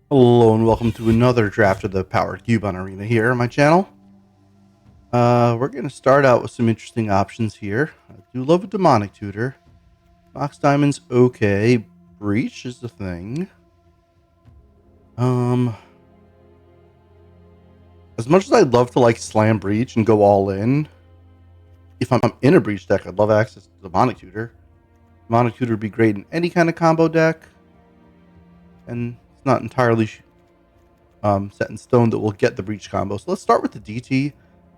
Hello and welcome to another draft of the Powered Cube on Arena here on my channel. We're going to start out with some interesting options here. I do love a Demonic Tutor. Mox Diamond's okay. Breach is the thing. As much as I'd love to like slam Breach and go all in, if I'm in a Breach deck, I'd love access to Demonic Tutor. Demonic Tutor would be great in any kind of combo deck. And it's not entirely set in stone that we'll get the Breach combo. So let's start with the DT.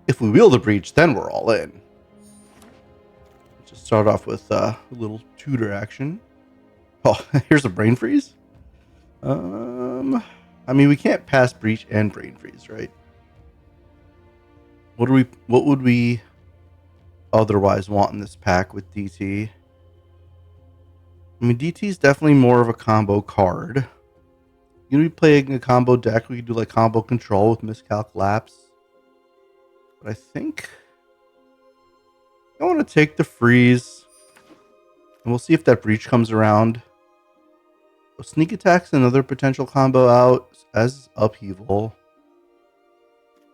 If we wheel the Breach, then we're all in. Let's just start off with a little tutor action. Oh, here's a Brain Freeze. I mean, we can't pass Breach and Brain Freeze, right? What would we otherwise want in this pack with DT? I mean, DT is definitely more of a combo card. You know, we playing a combo deck. We could do like combo control with Miscalc Lapse. But I think I want to take the freeze. And we'll see if that Breach comes around. So Sneak Attack's another potential combo out, as Upheaval.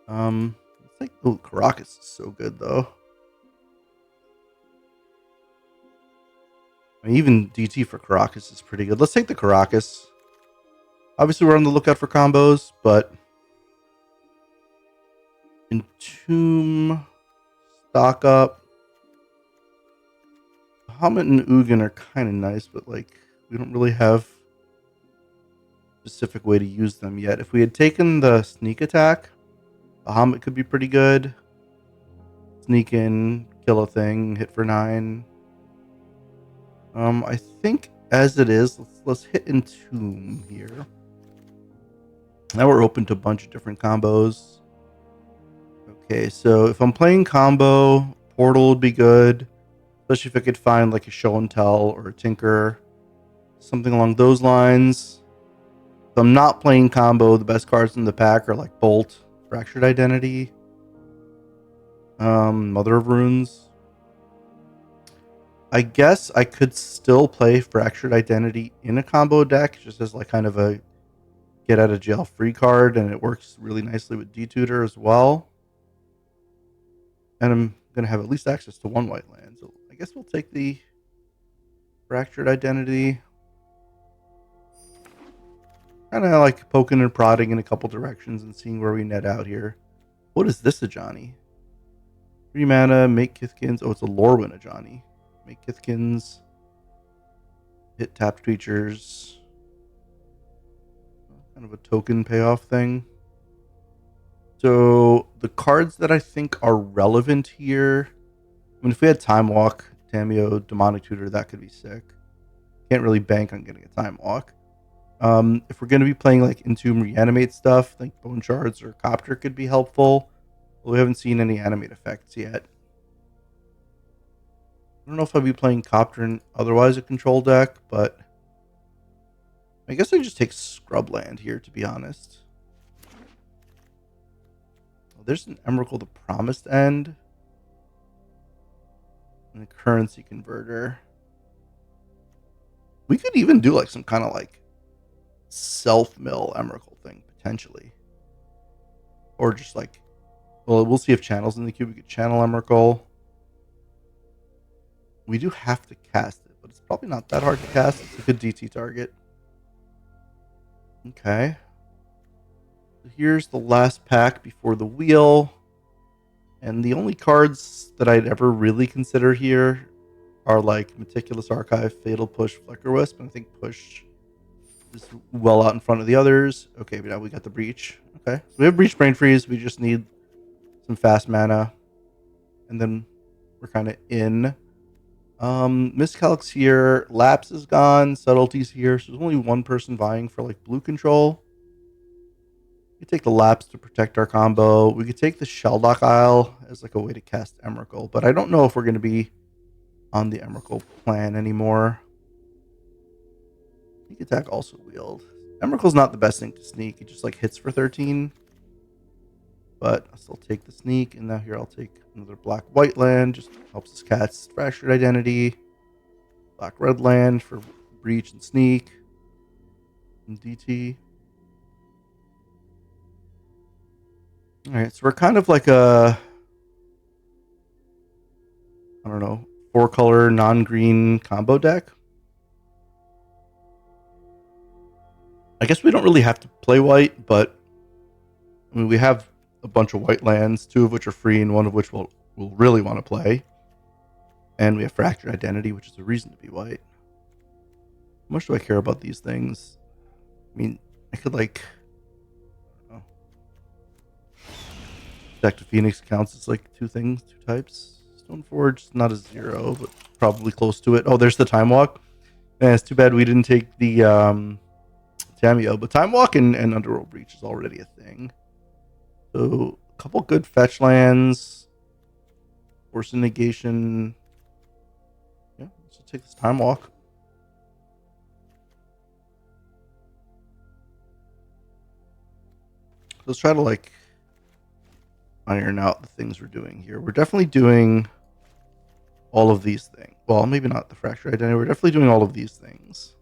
It's like, oh, Caracas is so good though. I mean, even DT for Caracas is pretty good. Let's take the Caracas. Obviously, we're on the lookout for combos, but Entomb, Stock Up. Bahamut and Ugin are kind of nice, but like we don't really have a specific way to use them yet. If we had taken the Sneak Attack, Bahamut could be pretty good. Sneak in, kill a thing, hit for 9. I think as it is, let's hit Entomb here. Now we're open to a bunch of different combos. Okay, so if I'm playing combo, Portal would be good, especially if I could find like a Show and Tell or a Tinker, something along those lines. If I'm not playing combo, the best cards in the pack are like Bolt, Fractured Identity, Mother of Runes. I guess I could still play Fractured Identity in a combo deck, just as like kind of a get out of jail free card, and it works really nicely with D-Tutor as well. And I'm going to have at least access to one white land, so I guess we'll take the Fractured Identity. Kind of like poking and prodding in a couple directions and seeing where we net out here. What is this, Ajani? 3 mana, make Kithkins. Oh, it's a Lorwyn Ajani. Make Kithkins. Hit tapped creatures. Kind of a token payoff thing. So the cards that I think are relevant here. I mean, if we had Time Walk, Tameo, Demonic Tutor, that could be sick. Can't really bank on getting a Time Walk. If we're going to be playing like Entomb Reanimate stuff, like Bone Shards or Copter could be helpful. But we haven't seen any animate effects yet. I don't know if I'd be playing Copter in otherwise a control deck, but I guess I just take Scrubland here, to be honest. Oh, there's an Emrakul, the Promised End, and a Currency Converter. We could even do like some kind of like self-mill Emrakul thing, potentially. Or just like, well, we'll see if Channel's in the queue. We could channel Emrakul. We do have to cast it, but it's probably not that hard to cast. It's a good DT target. Okay. So here's the last pack before the wheel. And the only cards that I'd ever really consider here are like Meticulous Archive, Fatal Push, Flicker Wisp. And I think Push is well out in front of the others. Okay, but now we got the Breach. Okay. So we have Breach, Brain Freeze. We just need some fast mana. And then we're kind of in. Miscalc's here, Lapse is gone, Subtlety's here, so there's only one person vying for like blue control. We could take the Lapse to protect our combo. We could take the Shelldock Isle as like a way to cast Emrakul, but I don't know if we're going to be on the Emrakul plan anymore. Sneak Attack also wheeled. Emrakul's not the best thing to sneak, it just like hits for 13. But I'll still take the sneak, and now here I'll take another black-white land, just helps us cast Fractured Identity. Black-red land for Breach and Sneak. And DT. All right, so we're kind of like a, I don't know, 4-color non-green combo deck. I guess we don't really have to play white, but I mean, we have a bunch of white lands, 2 of which are free and 1 of which we'll really want to play. And we have Fractured Identity, which is a reason to be white. How much do I care about these things? I mean, I could like, I don't know, Deck to Phoenix counts as like 2 things, 2 types. Stoneforge, not a 0, but probably close to it. Oh, there's the Time Walk. And it's too bad we didn't take the Tameo, but Time Walk and Underworld Breach is already a thing. So a couple good fetch lands, Force and Negation. Yeah, let's take this Time Walk. Let's try to like iron out the things we're doing here. We're definitely doing all of these things. Well, maybe not the Fractured Identity. We're definitely doing all of these things.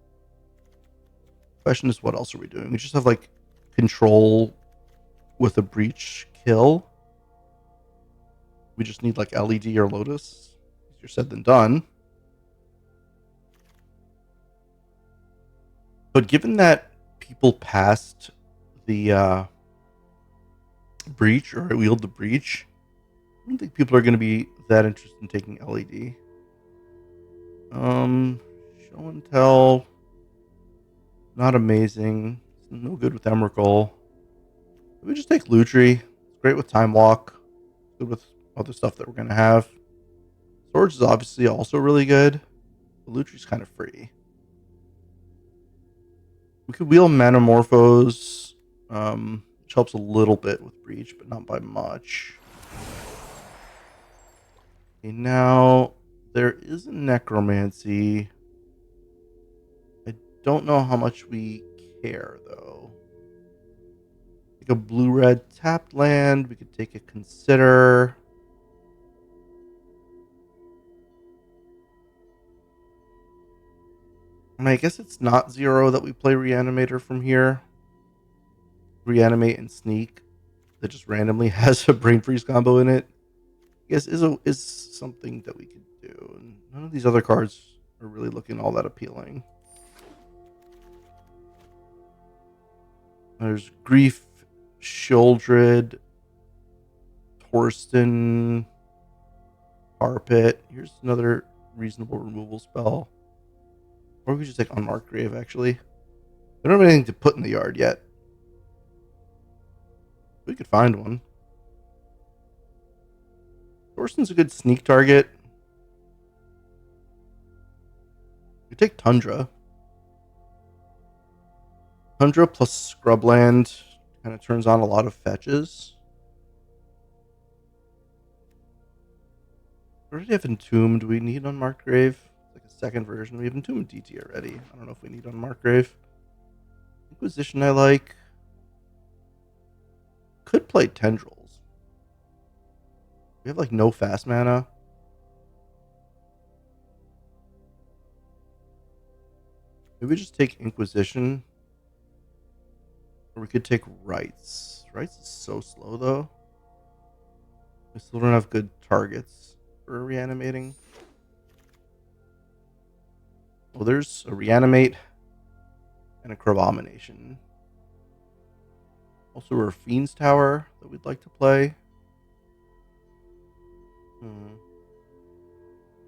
Question is, what else are we doing? We just have like control with a breach kill. We just need like LED or Lotus. Easier said than done. But given that people passed the breach or wield the breach, I don't think people are going to be that interested in taking LED. Show and tell, not amazing. No good with Emrakul. We just take Lutri. It's great with Time Walk. Good with other stuff that we're going to have. Swords is obviously also really good. But Lutri's kind of free. We could wheel Manamorphose, which helps a little bit with Breach, but not by much. Okay, now there is a Necromancy. I don't know how much we care, though. Like a blue-red tapped land. We could take a Consider. And I guess it's not 0 that we play Reanimator from here. Reanimate and Sneak that just randomly has a Brain Freeze combo in it. I guess is something that we could do. And none of these other cards are really looking all that appealing. There's Grief, Shieldred, Torsten, Carpet. Here's another reasonable removal spell. Or we could just take Unmarked Grave, actually. I don't have anything to put in the yard yet. We could find one. Torsten's a good sneak target. We take Tundra. Tundra plus Scrubland kind of turns on a lot of fetches. We already have Entombed. Do we need Unmarked Grave? It's like a second version. We have Entombed DT already. I don't know if we need Unmarked Grave. Inquisition I like. Could play Tendrils. We have like no fast mana. Maybe we just take Inquisition. Or we could take Rites. Rites is so slow though. We still don't have good targets for reanimating. Well, there's a Reanimate and a Crabomination. Also, a Fiend's Tower that we'd like to play.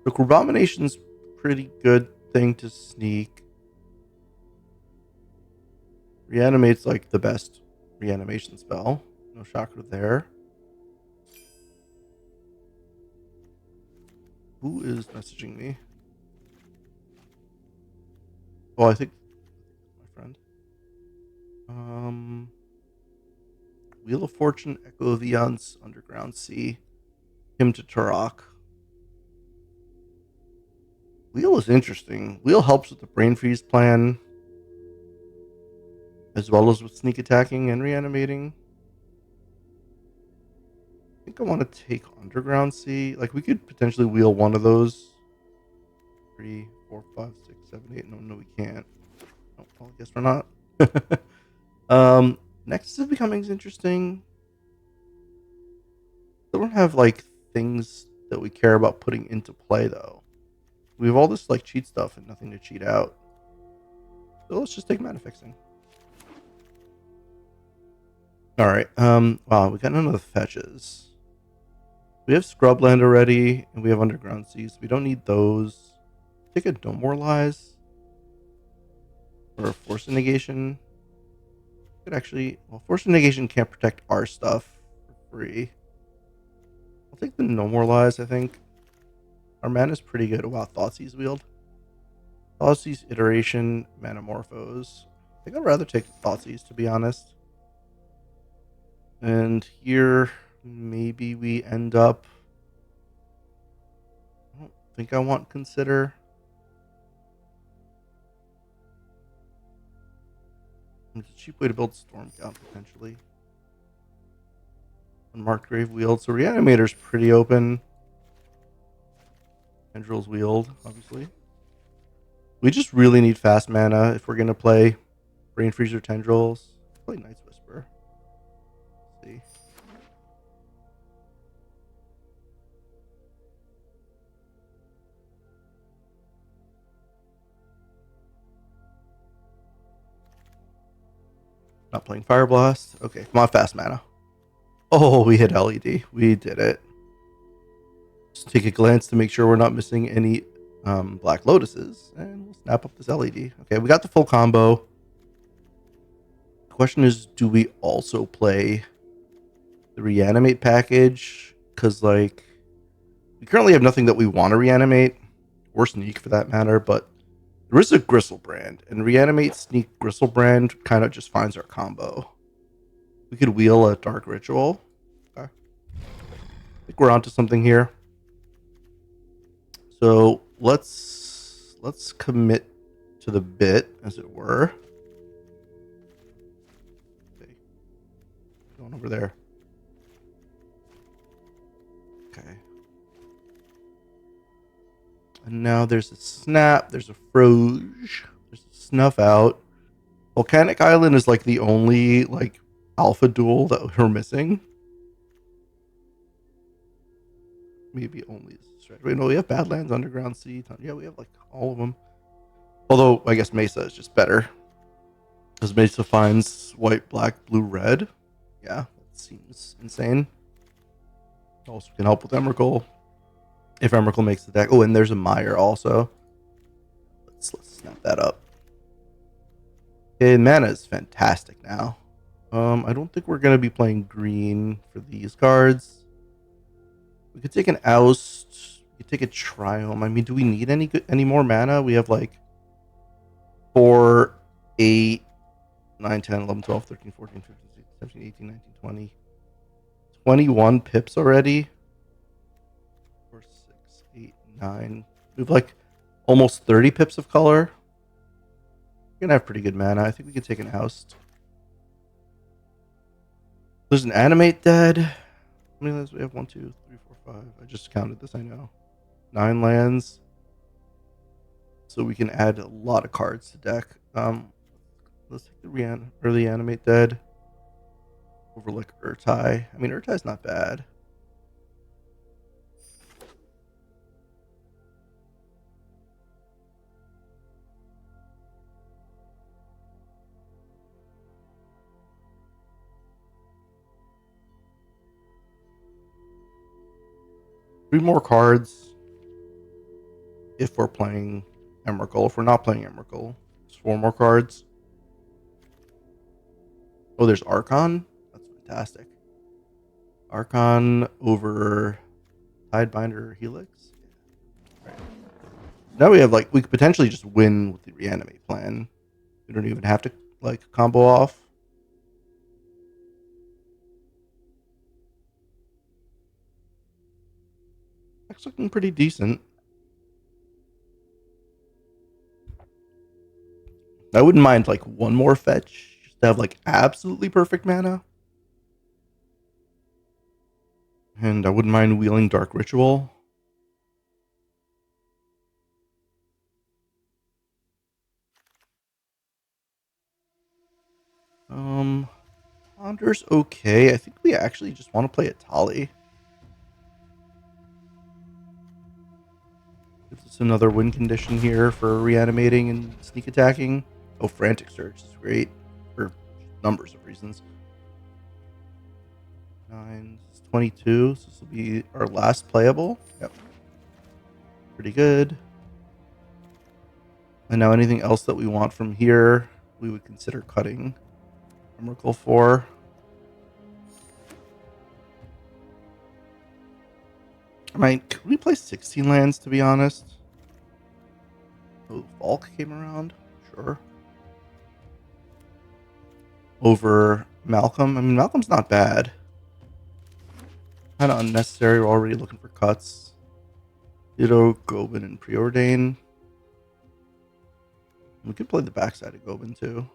The Crabomination's pretty good thing to sneak. Reanimate's like the best reanimation spell. No chakra there. Who is messaging me? Oh, I think my friend. Wheel of Fortune, Echo of Eons, Underground Sea, Hymn to Turok. Wheel is interesting. Wheel helps with the Brain Freeze plan, as well as with sneak attacking and reanimating. I think I want to take Underground Sea. Like, we could potentially wheel one of those. 3, 4, 5, 6, 7, 8. No, we can't. Oh, well, I guess we're not. Nexus of Becoming is interesting. Still don't have like things that we care about putting into play though. We have all this like cheat stuff and nothing to cheat out. So let's just take mana fixing. All right. Wow, we got none of the fetches. We have Scrubland already, and we have Underground Seas. We don't need those. Take a Demoralize or a Force of Negation. Could actually, well, Force of Negation can't protect our stuff for free. I'll take the Demoralize. I think our mana is pretty good. Wow, Thoughtseize Wield. Thoughtseize Iteration, Manamorphose. I think I'd rather take Thoughtseize, to be honest. And here, maybe we end up. I don't think I want Consider. It's a cheap way to build Storm Count, potentially. Unmarked Grave Wield. So Reanimator's pretty open. Tendrils Wield, obviously. We just really need fast mana if we're going to play Brain Freezer Tendrils. Play Night's Whisper. Let's see. Not playing Fire Blast. Okay, come on, fast mana. Oh, we hit LED. We did it. Just take a glance to make sure we're not missing any Black Lotuses. And we'll snap up this LED. Okay, we got the full combo. The question is, do we also play the Reanimate package? Because, like, we currently have nothing that we want to reanimate. Or Sneak, for that matter. But there is a Gristlebrand. And Reanimate, Sneak, Gristlebrand kind of just finds our combo. We could wheel a Dark Ritual. Okay. I think we're onto something here. So let's commit to the bit, as it were. Okay. Going over there. Okay. And now there's a snap, there's a froge, there's a snuff out. Volcanic Island is like the only like alpha duel that we're missing. Maybe only stretch. Wait, no, we have Badlands, Underground Sea. Yeah, we have like all of them. Although I guess Mesa is just better. Because Mesa finds white, black, blue, red. Yeah, that seems insane. Also can help with Emrakul. If Emrakul makes the deck. Oh, and there's a Mire also. Let's snap that up. Okay, mana is fantastic now. I don't think we're gonna be playing green for these cards. We could take an Oust. We could take a Triome. I mean, do we need any more mana? We have like 4, 8, 9, 10, 11, 12, 13, 14, 15, 16, 17, 18, 19, 20. 21 pips already. 4, 6, 8, 9. We have like almost 30 pips of color. We're gonna have pretty good mana. I think we could take an Oust. There's an Animate dead. How many lands do we have? 1, 2, 3, 4, 5. I just counted this, I know. 9 lands. So we can add a lot of cards to deck. Let's take the early Animate dead. Over like Urtai. I mean, Urtai's not bad. Three more cards if we're playing Emrakul. If we're not playing Emrakul, it's 4 more cards. Oh, there's Archon. That's fantastic. Archon over Tidebinder Helix. Right. Now we have like we could potentially just win with the Reanimate plan. We don't even have to like combo off. That's looking pretty decent. I wouldn't mind like one more fetch just to have like absolutely perfect mana. And I wouldn't mind wheeling Dark Ritual. Ponder's okay. I think we actually just want to play a Tali. It's another win condition here for reanimating and sneak attacking. Oh, Frantic Surge is great for numbers of reasons. 9 is 22, so this will be our last playable. Yep. Pretty good. And now anything else that we want from here, we would consider cutting Emrakul for. I mean, could we play 16 lands, to be honest? Oh, Valk came around? Sure. Over Malcolm? I mean, Malcolm's not bad. Kind of unnecessary. We're already looking for cuts. Ditto, Gobin, and Preordain. We could play the backside of Gobin, too.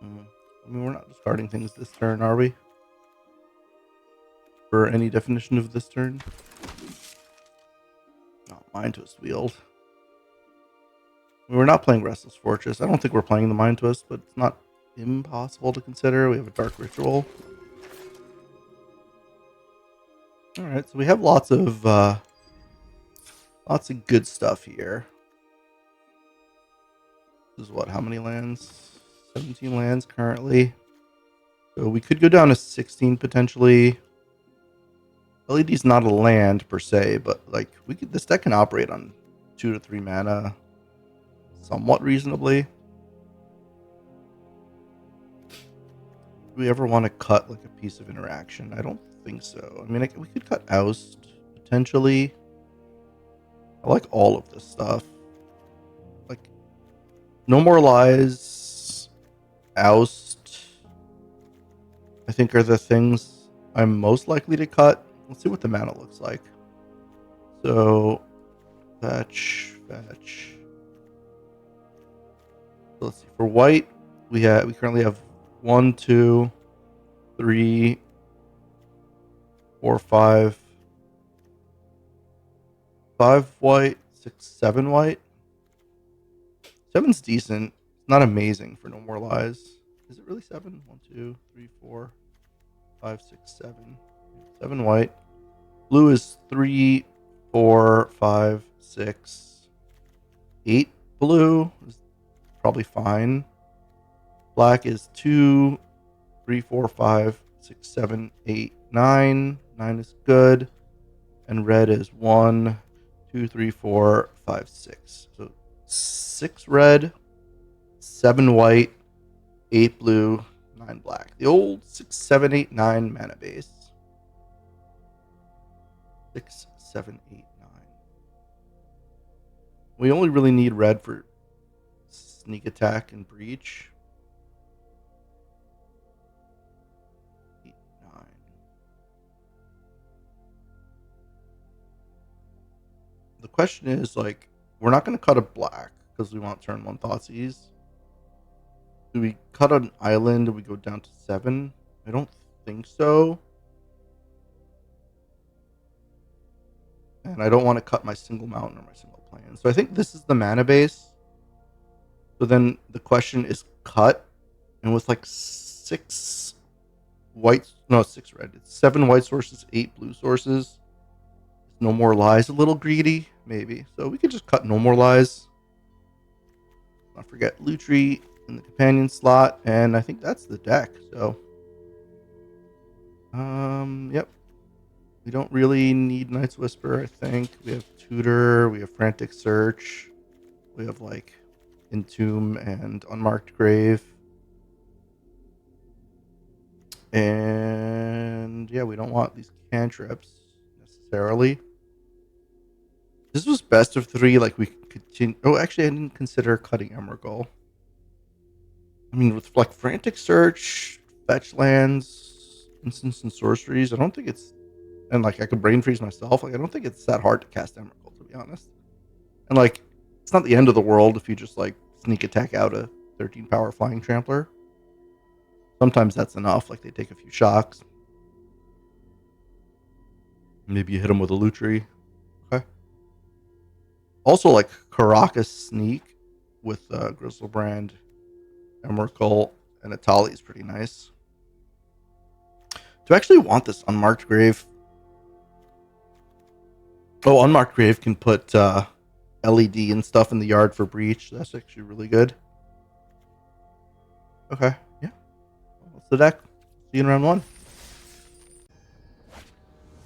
I mean, we're not discarding things this turn, are we? For any definition of this turn? Not Mind Twist Wield. We're not playing Restless Fortress. I don't think we're playing the Mind Twist, but it's not impossible to consider. We have a Dark Ritual. Alright, so we have lots of good stuff here. This is what, how many lands? 17 lands currently. So we could go down to 16 potentially. LED's not a land per se, but like this deck can operate on 2 to 3 mana somewhat reasonably. Do we ever want to cut like a piece of interaction? I don't think so. I mean, we could cut Oust potentially. I like all of this stuff. Like, No More Lies, Oust, I think are the things I'm most likely to cut. Let's see what the mana looks like. So, fetch. So let's see. For white, we currently have 1, 2, 3, 4, 5 white, 6, 7 white. 7's decent. It's not amazing for No More Lies. Is it really 7? 1, 2, 3, 4, 5, 6, 7. 7 white. Blue is 3, 4, 5, 6, 8 blue. Is probably fine. Black is 2, 3, 4, 5, 6, 7, 8, 9. 9 is good. And red is 1, 2, 3, 4, 5, 6. So 6 red, 7 white, 8 blue, 9 black. The old 6, 7, 8, 9 mana base. 6, 7, 8, 9. We only really need red for sneak attack and breach. 8, 9. The question is, like, we're not going to cut a black because we want turn 1 Thoughtseize. Do we cut an island and we go down to 7? I don't think so. And I don't want to cut my single mountain or my single plan. So I think this is the mana base. So then the question is cut. And with like 6 red. It's 7 white sources, 8 blue sources. No More Lies a little greedy, maybe. So we could just cut No More Lies. Don't forget Lutri in the companion slot. And I think that's the deck. So, yep. We don't really need Night's Whisper, I think. We have Tutor, we have Frantic Search, we have like Entomb and Unmarked Grave. And yeah, we don't want these cantrips necessarily. This was best of 3, like we could continue. Oh, actually, I didn't consider cutting Emrakul. I mean, with like Frantic Search, fetch lands, instants, and sorceries, I don't think it's. And like I could brain freeze myself. Like I don't think it's that hard to cast Emrakul, to be honest. And like it's not the end of the world if you just like sneak attack out a 13 power flying trampler. Sometimes that's enough. Like they take a few shocks. Maybe you hit them with a Lutri. Okay. Also like Caracas Sneak with Grizzlebrand, Emrakul, and Atali is pretty nice. Do I actually want this Unmarked Grave? Oh, Unmarked Grave can put LED and stuff in the yard for breach. That's actually really good. Okay, yeah. That's the deck. See you in round 1.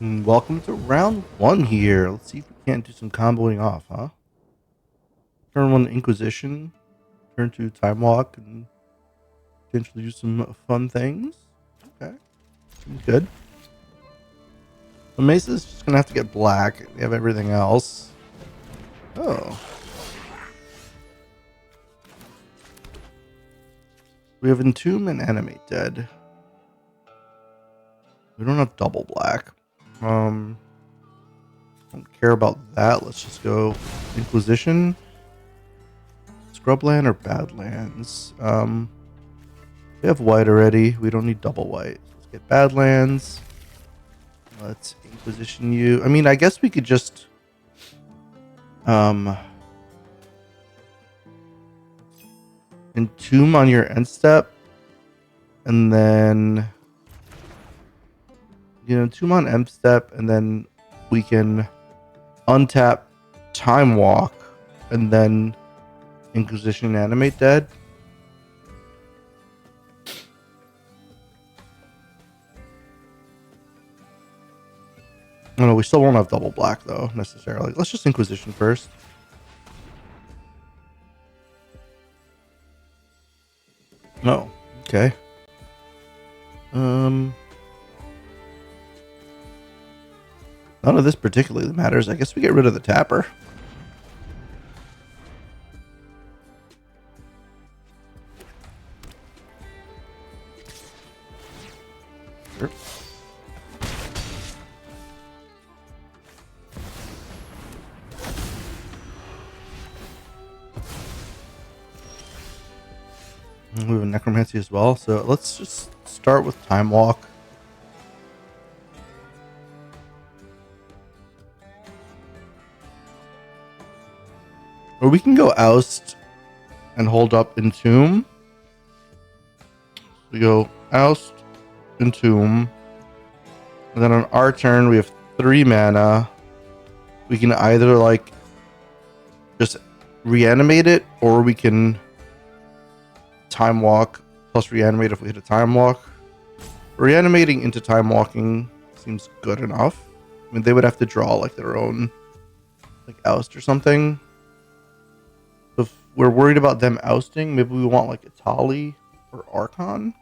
And welcome to round 1 here. Let's see if we can't do some comboing off, huh? Turn 1 Inquisition. Turn 2 Time Walk and potentially do some fun things. Okay, seems good. The Mesa's just gonna have to get black. We have everything else. Oh. We have Entomb and Animate Dead. We don't have double black. Don't care about that. Let's just go Inquisition. Scrubland or Badlands? We have white already. We don't need double white. Let's get Badlands. Let's Inquisition you. I mean, I guess we could just Entomb on your end step, and then Entomb on end step, and then we can untap Time Walk, and then Inquisition Animate Dead. No, we still won't have double black though necessarily. Let's just Inquisition first. No, okay. None of this particularly matters. I guess we get rid of the tapper. Sure. We have a Necromancy as well, so let's just start with Time Walk. Or we can go Oust and hold up Entomb. We go Oust, Entomb, and then on our turn we have 3 mana. We can either like just reanimate it, or we can Time Walk plus reanimate if we hit a Time Walk. Reanimating into Time Walking seems good enough. I mean, they would have to draw like their own like Oust or something. So if we're worried about them ousting, maybe we want like Itali or Archon.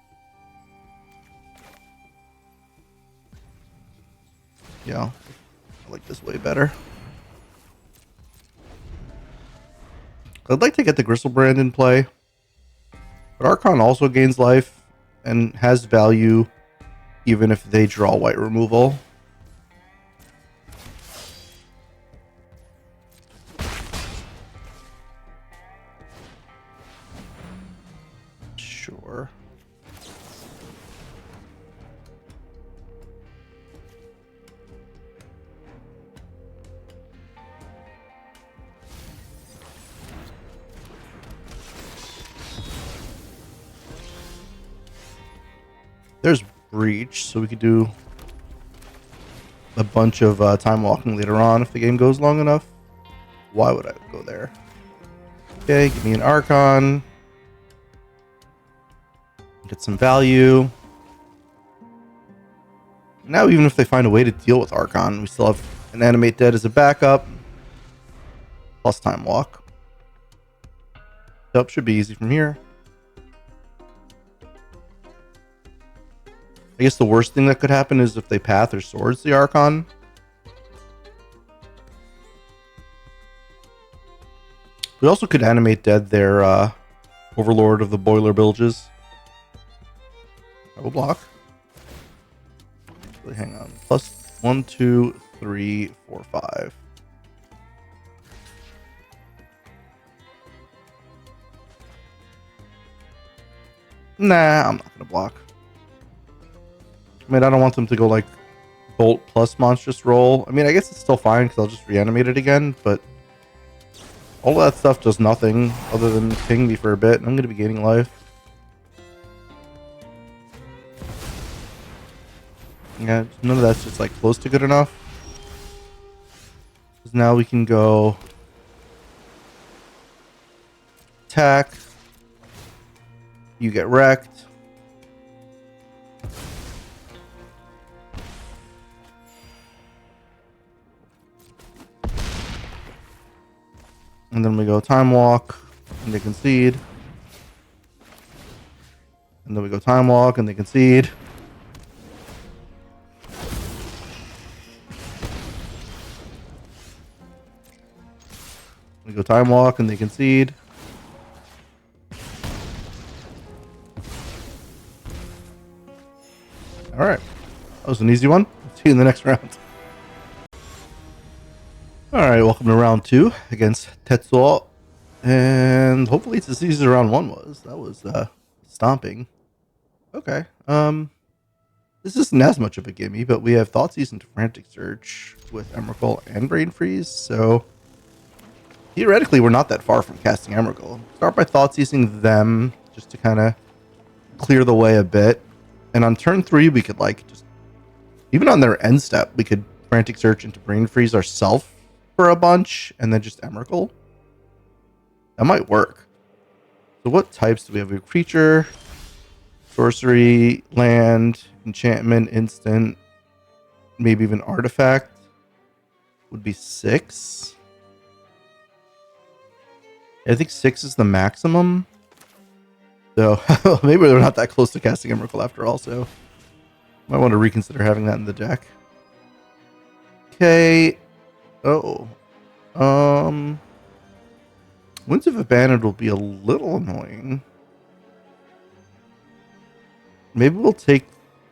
Yeah, I like this way better. I'd like to get the Gristlebrand in play. But Archon also gains life and has value even if they draw white removal. Sure. There's Breach, so we could do a bunch of time walking later on if the game goes long enough. Why would I go there? Okay, give me an Archon. Get some value. Now, even if they find a way to deal with Archon, we still have an Animate Dead as a backup. Plus Time Walk. Yep, should be easy from here. I guess the worst thing that could happen is if they path or swords the Archon. We also could Animate Dead their Overlord of the Boiler Bilges. I will block. Actually, hang on. Plus 1, 2, 3, 4, 5. Nah, I'm not gonna block. I mean, I don't want them to go like Bolt plus Monstrous Roll. I mean, I guess it's still fine because I'll just reanimate it again, but all that stuff does nothing other than ping me for a bit, and I'm going to be gaining life. Yeah, none of that's just like close to good enough. Because now we can go attack. You get wrecked. And then we go time walk and they concede. And then we go time walk and they concede. We go time walk and they concede. All right. That was an easy one. See you in the next round. All right. Welcome to round 2 against Tetsuo. And hopefully it's as easy as round 1 was. That was stomping. Okay. This isn't as much of a gimme, but we have Thoughtseize into Frantic Search with Emrakul and Brain Freeze, so theoretically we're not that far from casting Emrakul. Start by Thoughtseizing them just to kind of clear the way a bit. And on turn 3 we could like just, even on their end step, we could Frantic Search into Brain Freeze ourselves for a bunch and then just Emrakul. That might work. So what types do we have? We have creature, sorcery, land, enchantment, instant, maybe even artifact. Would be 6. I think 6 is the maximum. So maybe they're not that close to casting Emrakul after all, so might want to reconsider having that in the deck. Okay. Oh. Winds of Abandon will be a little annoying. Maybe we'll take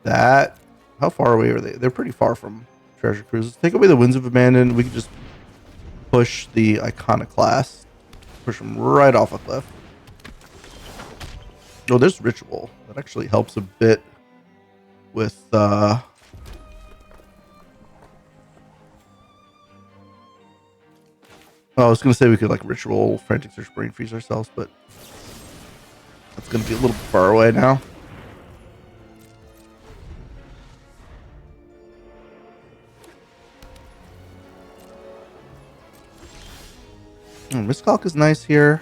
that. How far away are they? They're pretty far from Treasure Cruise. Let's take away the Winds of Abandon. We can just push the Iconoclast. Push them right off a cliff. Oh, there's Ritual. That actually helps a bit with... Oh, I was going to say we could like Ritual, Frantic Search, Brain Freeze ourselves, but that's going to be a little bit far away now. Miscalc is nice here.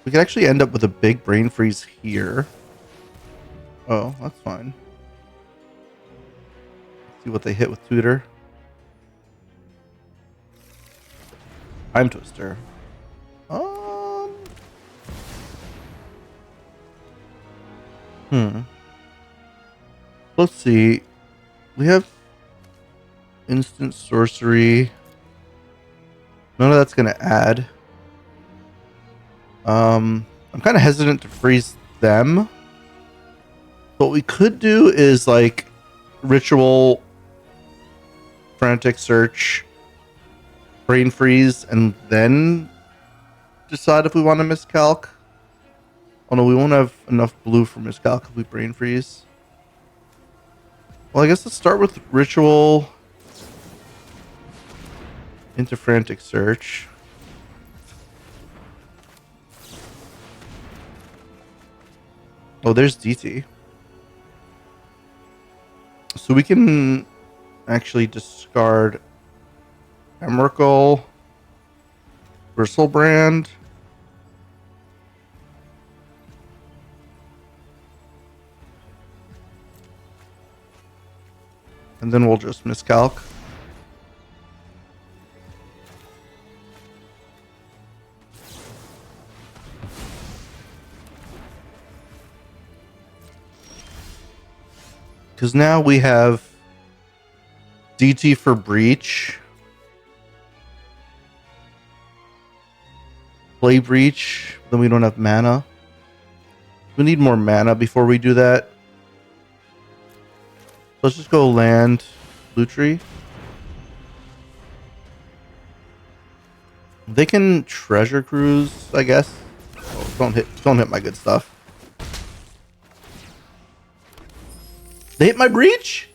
We could actually end up with a big Brain Freeze here. Oh, that's fine. Let's see what they hit with Tutor. Time Twister. Let's see. We have instant sorcery. None of that's going to add. I'm kind of hesitant to freeze them. What we could do is like Ritual, Frantic Search, Brain Freeze, and then decide if we want to Miscalc. Oh no, we won't have enough blue for Miscalc if we Brain Freeze. Well, I guess let's start with Ritual into Frantic Search. Oh, there's DT. So we can actually discard Emrakul, Bristlebrand, and then we'll just Miscalc. Because now we have DT for Breach, play Breach, then we don't have mana. We need more mana before we do that. Let's just go land Lutri. They can Treasure Cruise, I guess. Oh, don't hit my good stuff. They hit my Breach?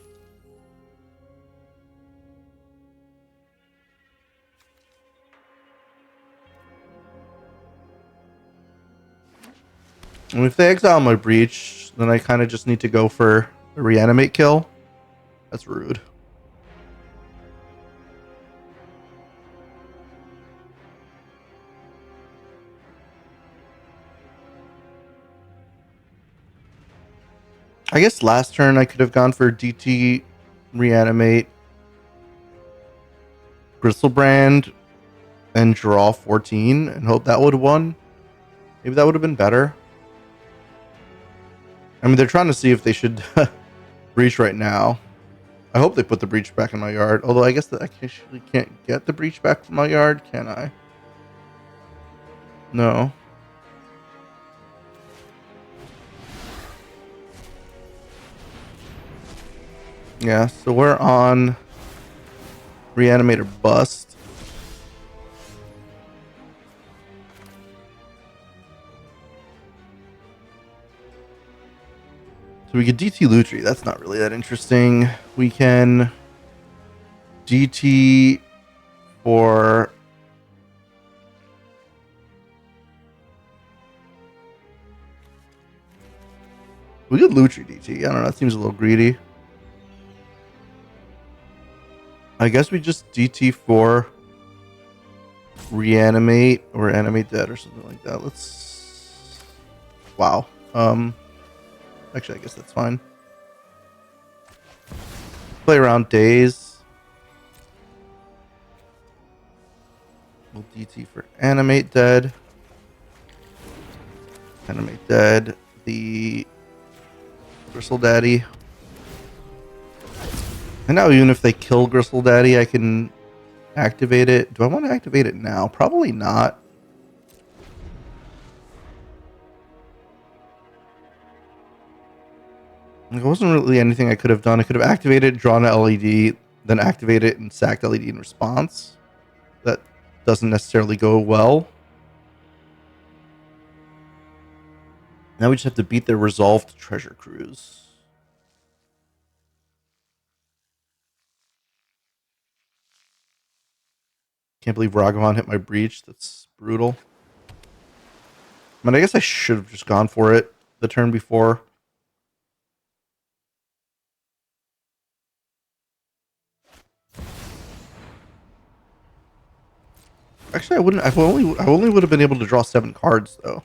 And if they exile my Breach, then I kind of just need to go for a Reanimate kill. That's rude. I guess last turn I could have gone for DT, Reanimate, Bristlebrand, and draw 14 and hope that would have won. Maybe that would have been better. I mean, they're trying to see if they should breach right now. I hope they put the breach back in my yard. Although I guess that I actually can't get the breach back from my yard, can I? No. Yeah, so we're on Reanimator Bust. So we could DT Lutri. That's not really that interesting. We can DT for... We could Lutri DT. I don't know. That seems a little greedy. I guess we just DT for Reanimate or Animate Dead or something like that. Let's... Wow. Actually, I guess that's fine. Play around Days. We'll DT for Animate Dead. Animate Dead. The Gristle Daddy. And now even if they kill Gristle Daddy, I can activate it. Do I want to activate it now? Probably not. There wasn't really anything I could have done. I could have activated, drawn an LED, then activate it and sacked LED in response. That doesn't necessarily go well. Now we just have to beat their Resolved Treasure Cruise. Can't believe Ragavan hit my breach. That's brutal. I mean, I guess I should have just gone for it the turn before. Actually, I wouldn't. I only would have been able to draw 7 cards though.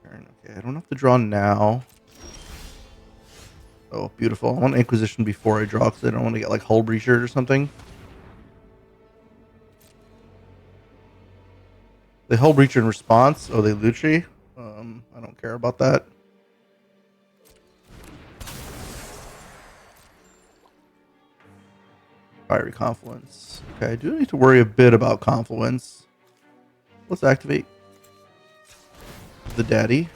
Okay, I don't have to draw now. Oh, beautiful. I want Inquisition before I draw because I don't want to get like Hull Breacher or something. They Hull Breacher in response. Oh, they Lutri. I don't care about that. Fiery Confluence. Okay, I do need to worry a bit about Confluence. Let's activate the Daddy.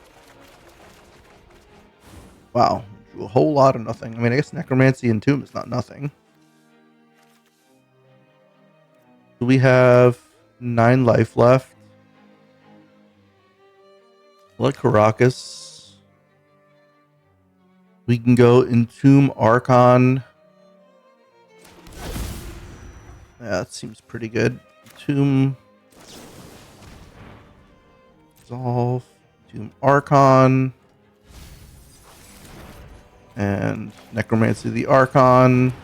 Wow, do a whole lot of nothing. I mean, I guess Necromancy and Tomb is not nothing. We have 9 life left. Like Caracas. We can go Entomb Archon. Yeah, that seems pretty good. Tomb Resolve. Tomb Archon. And Necromancy the Archon.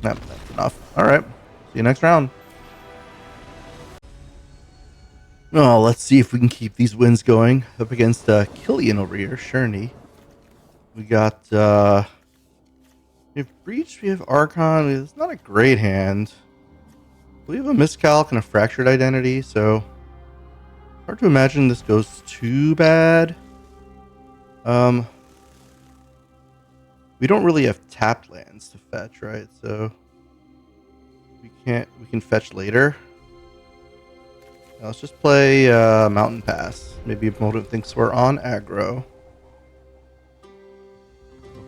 That's enough. Alright. See you next round. Oh, let's see if we can keep these wins going. Up against Killian over here, Sherney. We got we have Breach, we have Archon. It's not a great hand. We have a Miscalc and a Fractured Identity, so hard to imagine this goes too bad. We don't really have tapped lands to fetch, right? So we can fetch later. Now let's just play Mountain Pass. Maybe opponent thinks we're on aggro.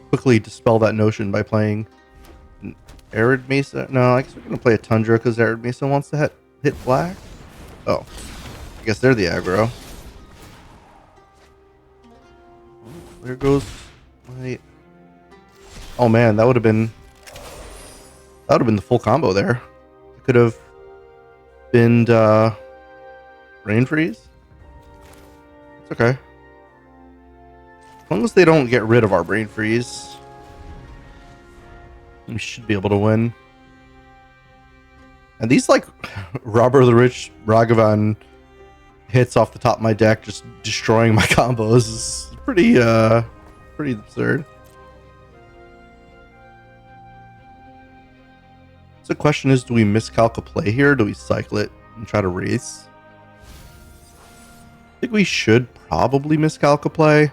Quickly dispel that notion by playing an Arid Mesa. No, I guess we're going to play a Tundra because Arid Mesa wants to hit black. Oh, I guess they're the aggro. There goes my... Oh man, that would have been the full combo there. I could have been Rain Freeze. It's okay. As long as they don't get rid of our Brain Freeze, we should be able to win. And these like Robber the Rich, Ragavan hits off the top of my deck, just destroying my combos is pretty absurd. So the question is, do we miscalc a play here? Or do we cycle it and try to race? I think we should probably miscalc a play.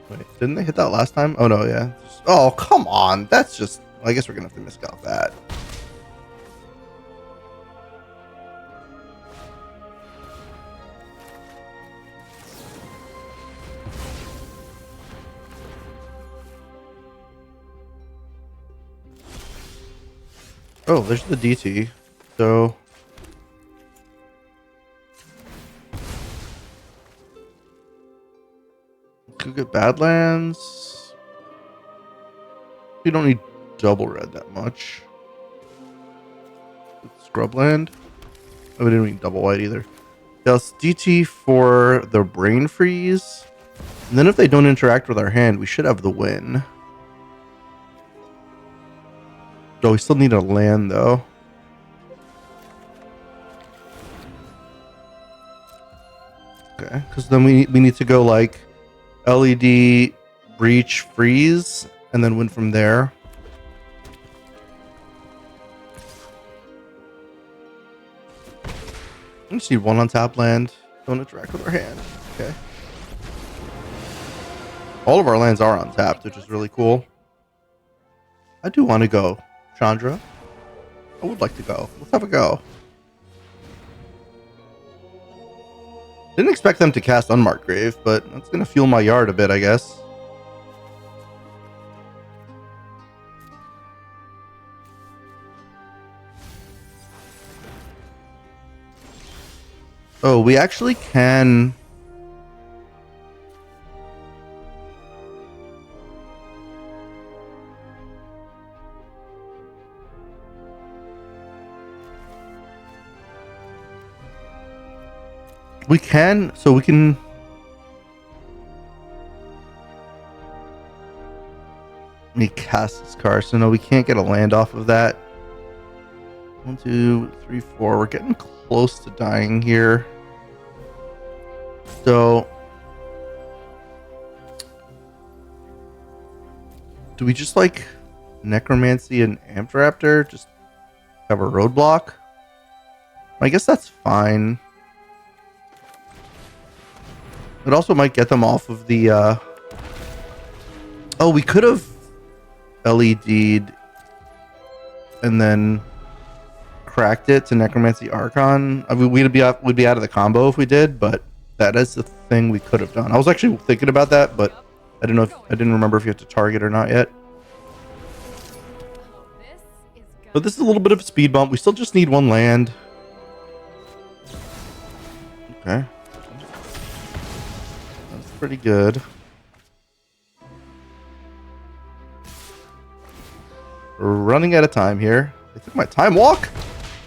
Wait, didn't they hit that last time? Oh no, yeah. Oh, come on. That's just, I guess we're gonna have to miscalc that. Oh, there's the DT. So could get Badlands. We don't need double red that much. Scrubland. Oh, we didn't need double white either. That's DT for the Brain Freeze. And then if they don't interact with our hand, we should have the win. Oh, we still need a land though. Okay, because then we need to go like LED, Breach, Freeze, and then win from there. We just need one on tap land. Don't interact with our hand. Okay. All of our lands are untapped, which is really cool. I do want to go, Chandra. I would like to go. Let's have a go. Didn't expect them to cast Unmarked Grave, but that's going to fuel my yard a bit, I guess. Oh, we actually can... We can, so we can... Let me cast this card. So no, we can't get a land off of that. 1, 2, 3, 4. We're getting close to dying here. So... Do we just like Necromancy and Ampdraptor? Just have a roadblock? I guess that's fine. It also might get them off of the... Oh, we could have LED'd and then cracked it to Necromancy Archon. I mean, we'd be out of the combo if we did, but that is the thing we could have done. I was actually thinking about that, but I didn't know if I didn't remember if you have to target or not yet. But this is a little bit of a speed bump. We still just need one land. Okay. That's pretty good. We're running out of time here. They took my time walk.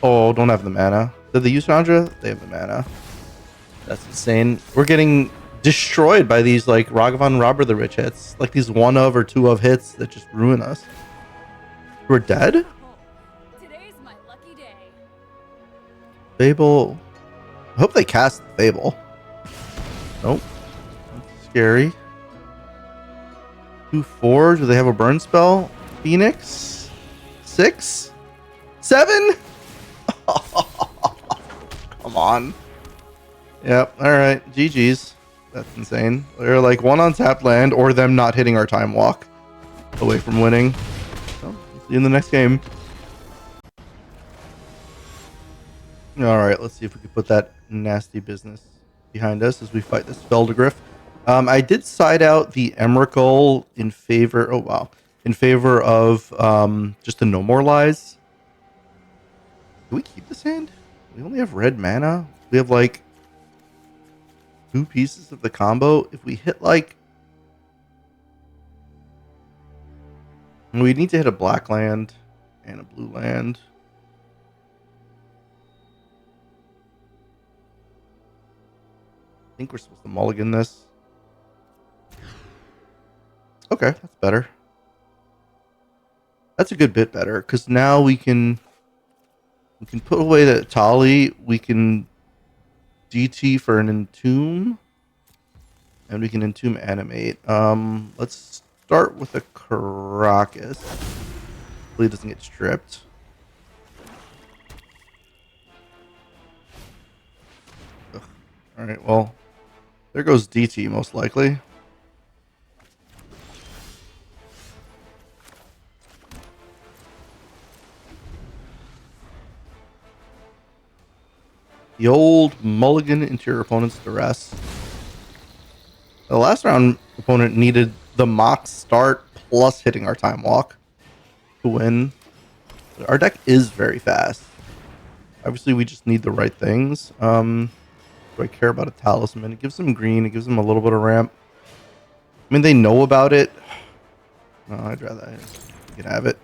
Oh, don't have the mana. Did they use Chandra? They have the mana. That's insane. We're getting destroyed by these like Ragavan Robber the Rich hits. Like these 1 of or 2 of hits that just ruin us. We're dead? Today's my lucky day. Fable. I hope they cast Fable. Nope. That's scary. 2/4. Do they have a burn spell? Phoenix? 6? 7? Come on. Yep. All right. GG's. That's insane. They're like 1 on tap land or them not hitting our time walk away from winning. So, we'll see you in the next game. All right. Let's see if we can put that nasty business behind us as we fight this Feldegriff. I did side out the Emrakul in favor. Oh, wow. In favor of just the No More Lies. Do we keep this hand? We only have red mana. We have like 2 pieces of the combo. If we hit like... We need to hit a black land and a blue land. I think we're supposed to mulligan this. Okay, that's better. That's a good bit better, because now we can We can put away the Tali. We can DT for an Entomb. And we can Entomb Animate. Let's start with a Caracas. Hopefully it doesn't get stripped. Ugh. Alright, well, there goes DT most likely. The old mulligan into your opponent's duress. The last round opponent needed the mock start plus hitting our time walk to win. Our deck is very fast. Obviously, we just need the right things. Do I care about a talisman? It gives them green. It gives them a little bit of ramp. I mean, they know about it. No, I'd rather you can have it.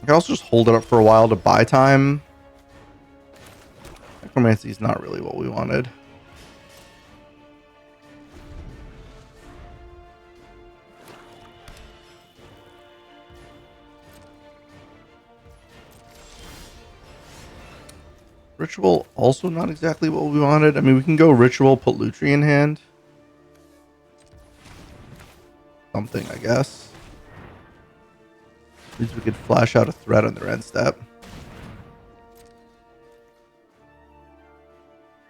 I can also just hold it up for a while to buy time. Necromancy is not really what we wanted. Ritual, also not exactly what we wanted. I mean, we can go Ritual, put Lutri in hand. Something, I guess. Means we could flash out a threat on their end step.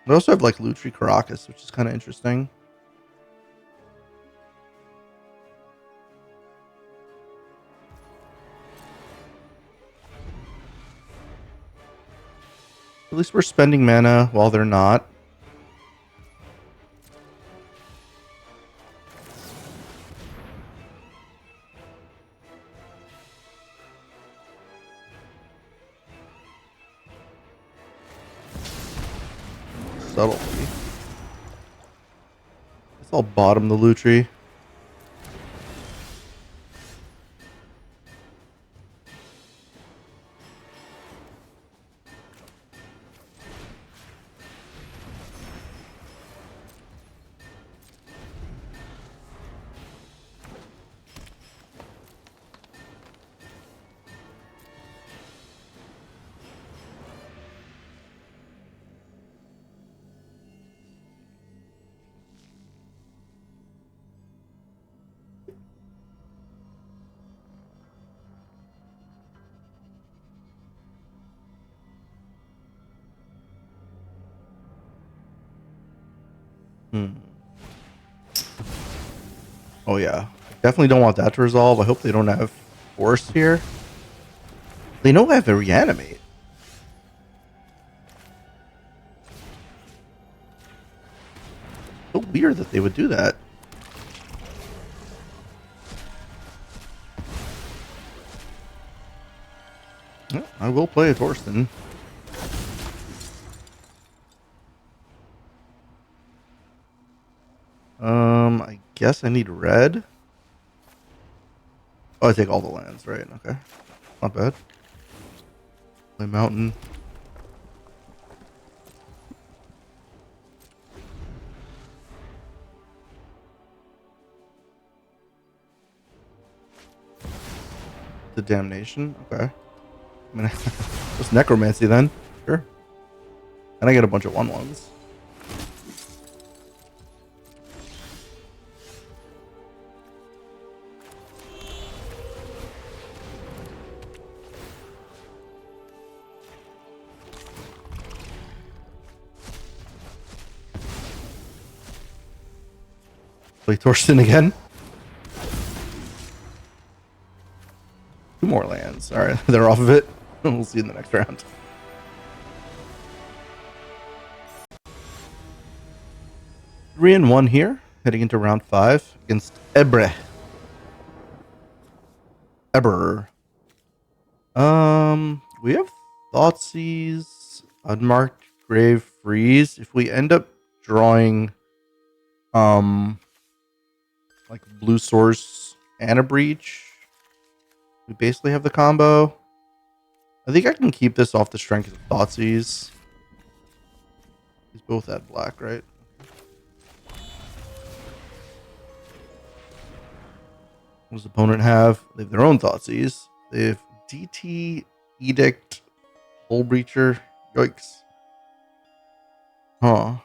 We also have like Lutri Caracas, which is kind of interesting. At least we're spending mana while they're not. Subtlety. Guess I'll bottom the Lutri. Oh yeah. Definitely don't want that to resolve. I hope they don't have Force here. They know I have a Reanimate. So weird that they would do that. Yeah, I will play a Torsten. I guess I need red. Oh, I take all the lands, right? Okay. Not bad. Play mountain. The damnation. Okay. I mean, just necromancy then. Sure. And I get a bunch of 1/1s. Play Torsten again. 2 more lands. All right, they're off of it. We'll see in the next round. 3-1 here, heading into round 5 against Ebre. Eber. We have Thoughtseize, Unmarked Grave Freeze. If we end up drawing, like Blue Source and a Breach, we basically have the combo. I think I can keep this off the strength of Thoughtseize. These both add black, right? What does opponent have? They have their own Thoughtseize. They have DT, Edict, Hull Breacher. Yikes. Huh.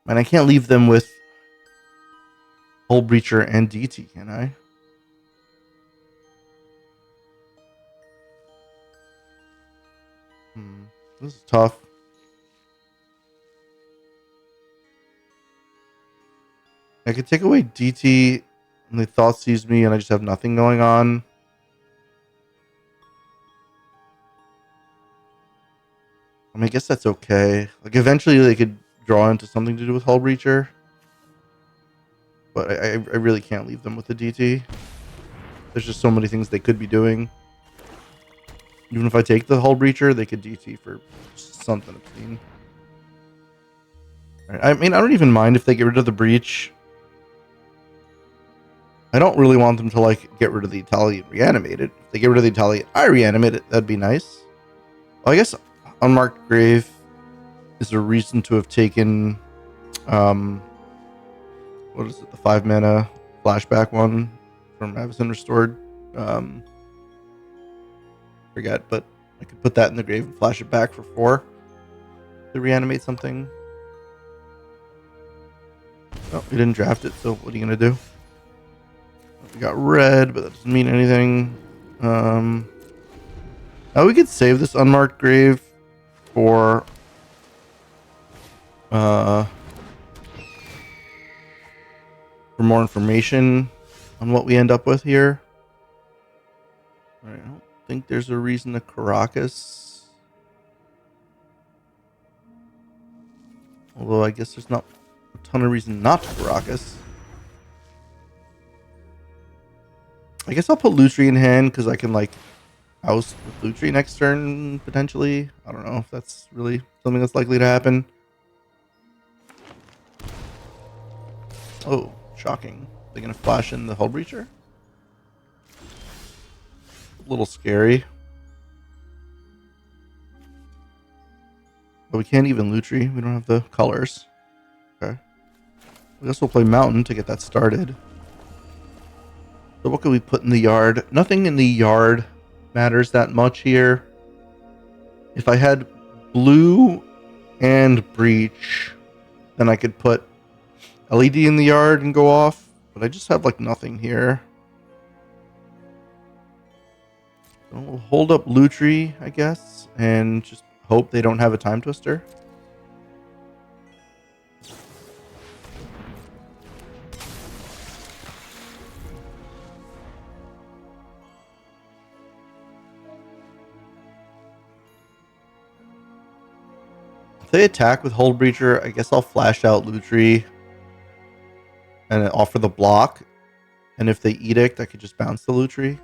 Man, I can't leave them with Hull Breacher and DT, can I? This is tough. I could take away DT and the Thoughtseize me and I just have nothing going on. I mean, I guess that's okay. Like, eventually they could draw into something to do with Hull Breacher. But I really can't leave them with the DT. There's just so many things they could be doing. Even if I take the Hull Breacher, they could DT for something obscene. Right. I mean, I don't even mind if they get rid of the Breach. I don't really want them to, like, get rid of the Italian Reanimated. If they get rid of the Italian, I reanimate it. That'd be nice. Well, I guess Unmarked Grave is a reason to have taken, what is it, the 5 mana flashback one from Avacyn Restored. Forget, but I could put that in the grave and flash it back for 4 to reanimate something. Oh, we didn't draft it, so what are you gonna do? We got red, but that doesn't mean anything. Now we could save this Unmarked Grave for more information on what we end up with here. All right, I don't think there's a reason to Caracas. Although I guess there's not a ton of reason not to Caracas. I guess I'll put Lutri in hand because I can, like, oust with Lutri next turn, potentially. I don't know if that's really something that's likely to happen. Oh, shocking. They're going to flash in the Hull Breacher? A little scary. But we can't even Lutri. We don't have the colors. Okay. I guess we'll play Mountain to get that started. So what can we put in the yard? Nothing in the yard matters that much here. If I had blue and Breach, then I could put LED in the yard and go off. But I just have, like, nothing here. So we'll hold up Lutri, I guess, and just hope they don't have a Time Twister. If they attack with Hull Breacher, I guess I'll flash out Lutri and offer the block. And if they Edict, I could just bounce the Lutri.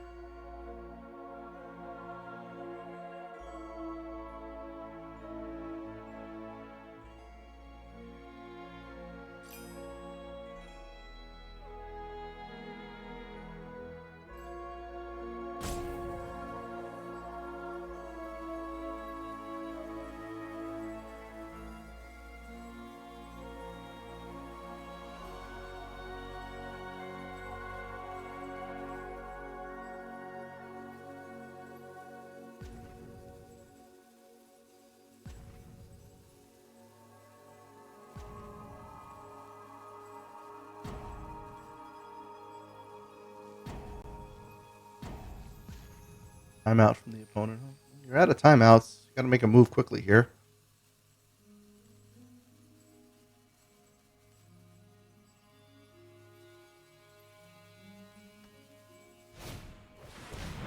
Timeout from the opponent. You're out of timeouts. You got to make a move quickly here.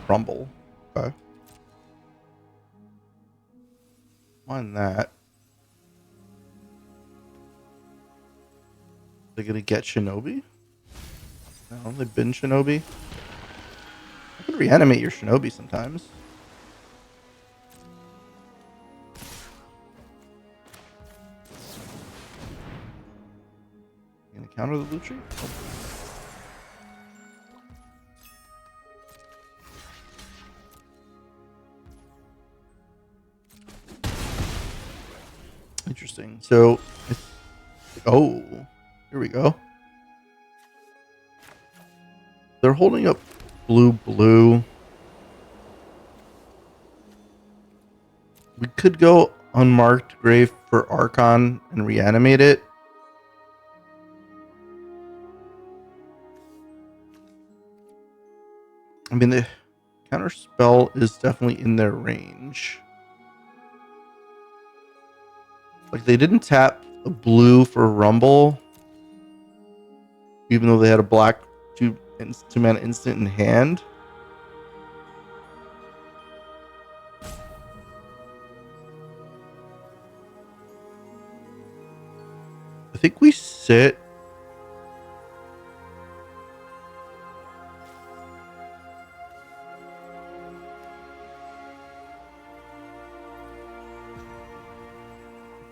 Rumble. Okay. Mind that. They're going to get Shinobi? No, they've been Shinobi. I can reanimate your Shinobi sometimes. You gonna counter the Lutri? Oh. Interesting. So, oh, here we go. They're holding up blue. We could go unmarked grave for Archon and reanimate it. I mean, the counter spell is definitely in their range. Like, they didn't tap a blue for Rumble, even though they had a black two-mana instant in hand. I think we sit.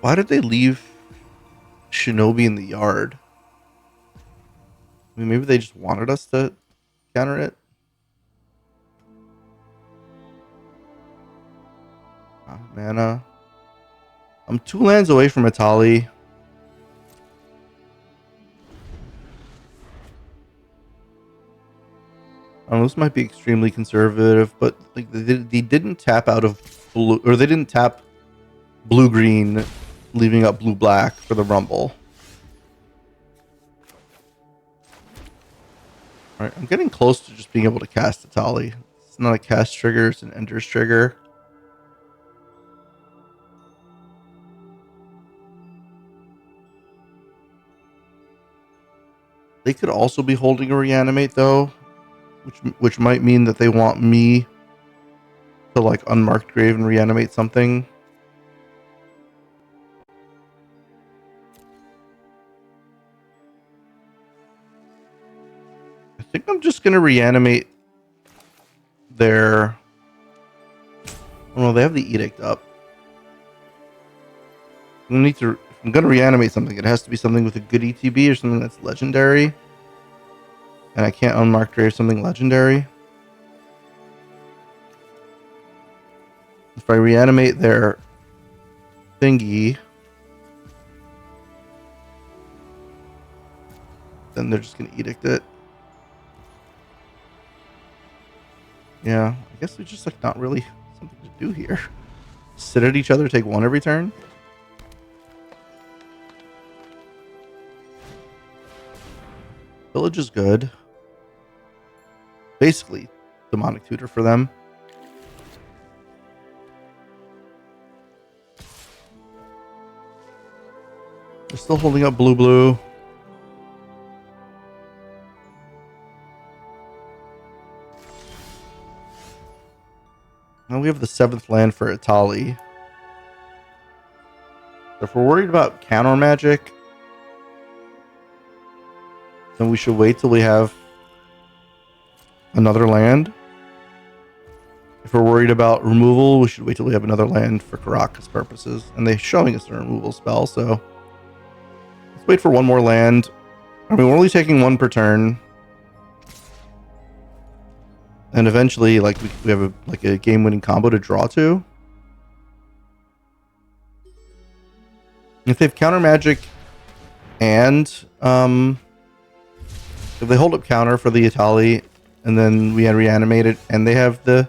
Why did they leave Shinobi in the yard? I mean, maybe they just wanted us to counter it. Mana. I'm 2 lands away from Atali. This might be extremely conservative, but like they didn't tap out of blue, or they didn't tap blue green, leaving up blue black for the Rumble. All right, I'm getting close to just being able to cast Atali. It's not a cast trigger; it's an Ender's trigger. They could also be holding a reanimate though, which might mean that they want me to like unmarked grave and reanimate something. I think I'm just gonna reanimate their. Oh no, they have the edict up. I'm gonna reanimate something, it has to be something with a good ETB or something that's legendary. And I can't unmark grave something legendary. If I reanimate their thingy, then they're just gonna edict it. Yeah, I guess there's just like not really something to do here. Sit at each other, take 1 every turn. Village is good. Basically, demonic tutor for them. They're still holding up blue. Now we have the 7th land for Atali. So if we're worried about counter magic, then we should wait till we have another land. If we're worried about removal, we should wait till we have another land for Karaka's purposes. And they're showing us a removal spell, so let's wait for 1 more land. I mean, we're only taking 1 per turn. And eventually, like, we have a game-winning combo to draw to. If they have counter magic and if they hold up counter for the Atali, and then we reanimate it, and they have the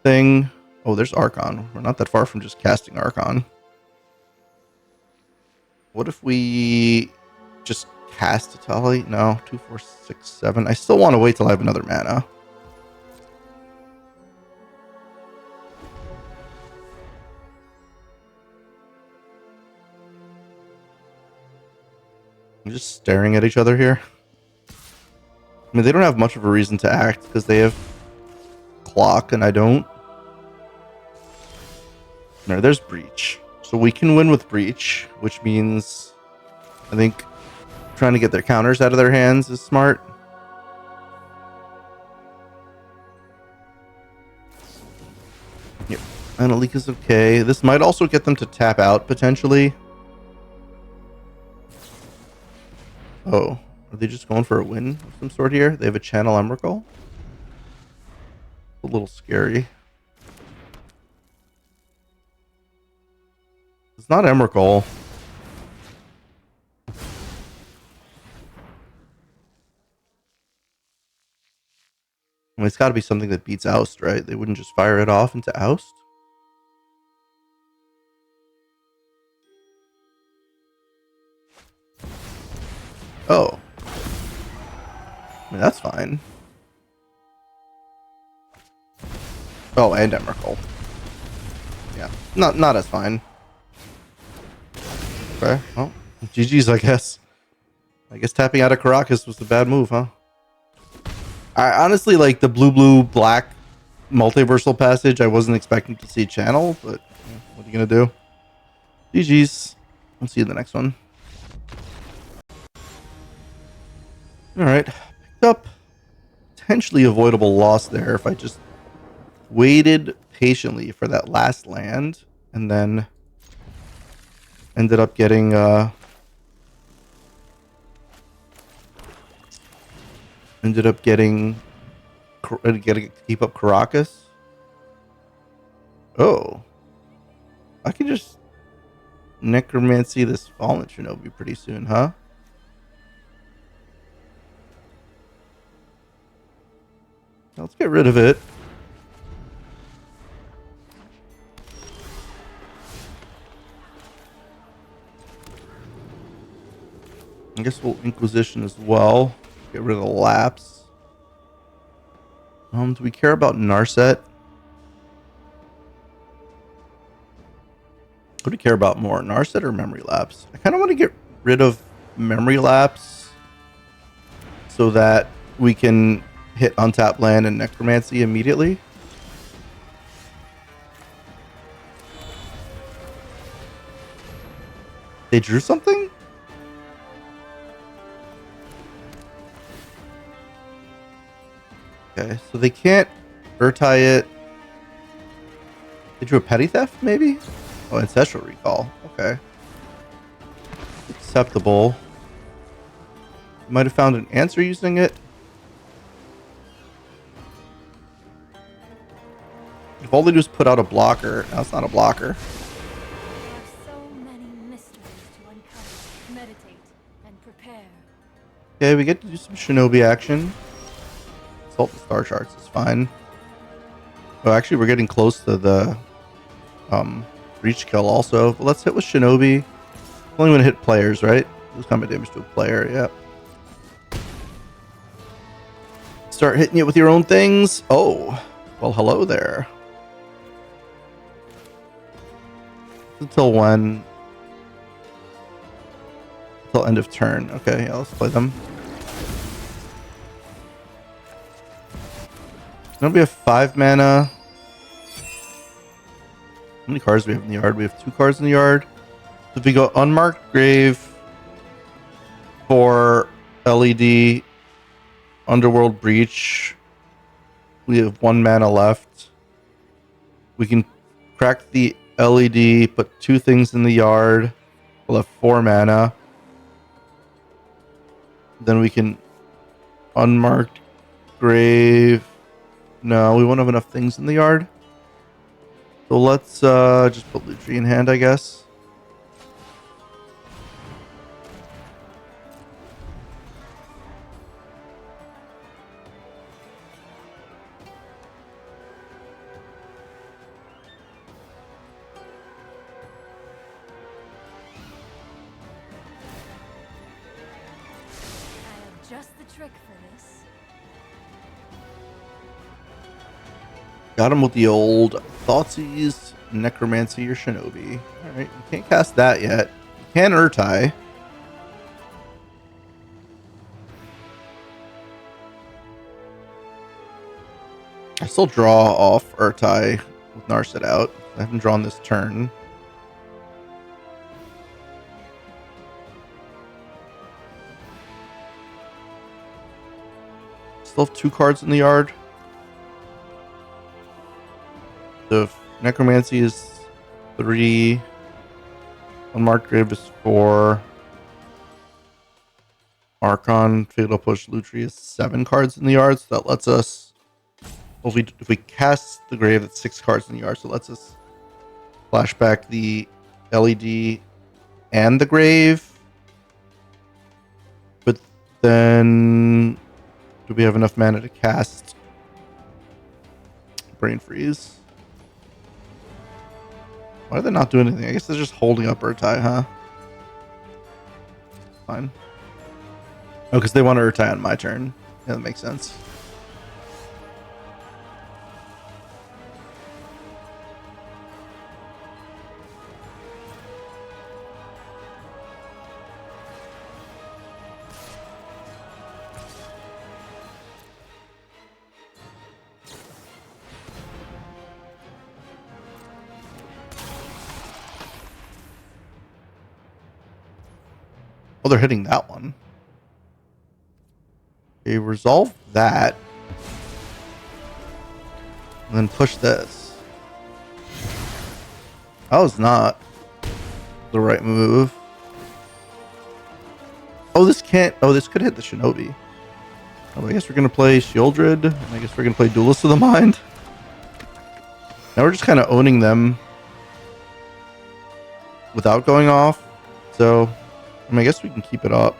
thing. Oh, there's Archon. We're not that far from just casting Archon. What if we just cast Atali? No, 2, 4, 6, 7. I still want to wait till I have another mana. I'm just staring at each other here. I mean, they don't have much of a reason to act because they have clock and I don't. There's Breach. So we can win with Breach, which means I think trying to get their counters out of their hands is smart. Yep. Analik is okay. This might also get them to tap out potentially. Oh, are they just going for a win of some sort here? They have a Channel Emrakul? A little scary. It's not Emrakul. I mean, it's got to be something that beats Oust, right? They wouldn't just fire it off into Oust. Oh. I mean, that's fine. Oh, and Emrakul. Yeah. Not as fine. Okay. Well, GG's, I guess. I guess tapping out of Caracas was the bad move, huh? I honestly like the blue black multiversal passage. I wasn't expecting to see channel, but what are you gonna do? GG's. I'll see you in the next one. All right. Picked up potentially avoidable loss there if I just waited patiently for that last land and then ended up getting getting to keep up Caracas. Oh, I can just necromancy this fallen shinobi pretty soon, huh? Let's get rid of it. I guess we'll Inquisition as well. Get rid of the lapse. Do we care about Narset? What do we care about more, Narset or Memory Lapse? I kind of want to get rid of Memory Lapse so that we can hit untap land and Necromancy immediately. They drew something? Okay, so they can't Urtai it. They drew a Petty Theft, maybe? Oh, Ancestral Recall. Okay. Acceptable. Might have found an answer using it. If all they do is put out a blocker, now it's not a blocker. There are so many mysteries to uncover, meditate, and prepare. Okay, we get to do some Shinobi action. Assault the Star Charts is fine. Oh, actually, we're getting close to the Breach Kill also. But let's hit with Shinobi. Only going to hit players, right? Lose combat damage to a player, yep. Start hitting it with your own things. Oh, well, hello there. Until when? Until end of turn. Okay, yeah, let's play them. Now we have 5 mana. How many cards do we have in the yard? We have 2 cards in the yard. So if we go Unmarked Grave for LED, Underworld Breach, we have 1 mana left. We can crack the LED, put 2 things in the yard. We'll have 4 mana. Then we can Unmarked Grave. No, we won't have enough things in the yard. So let's just put Lutri in hand, I guess. I have just the trick for this. Got him with the old Thoughtseize, Necromancy, or Shinobi. Alright, you can't cast that yet. You can Urtai. I still draw off Urtai with Narset out. I haven't drawn this turn. Still have 2 cards in the yard. So if Necromancy is 3, Unmarked Grave is 4, Archon, Fatal Push, Lutri is 7 cards in the yard. So that lets us, well, if we cast the grave, that's 6 cards in the yard. So it lets us flash back the LED and the grave. But then, do we have enough mana to cast brain freeze. Why are they not doing anything? I guess they're just holding up Urtai, huh? Fine. Oh, because they want to Urtai on my turn. Yeah, that makes sense. Oh, they're hitting that one. Okay, resolve that. And then push this. That was not the right move. Oh, this can't. Oh, this could hit the Shinobi. Oh, I guess we're going to play Shieldred. And I guess we're going to play Duelist of the Mind. Now we're just kind of owning them without going off. So, I mean, I guess we can keep it up.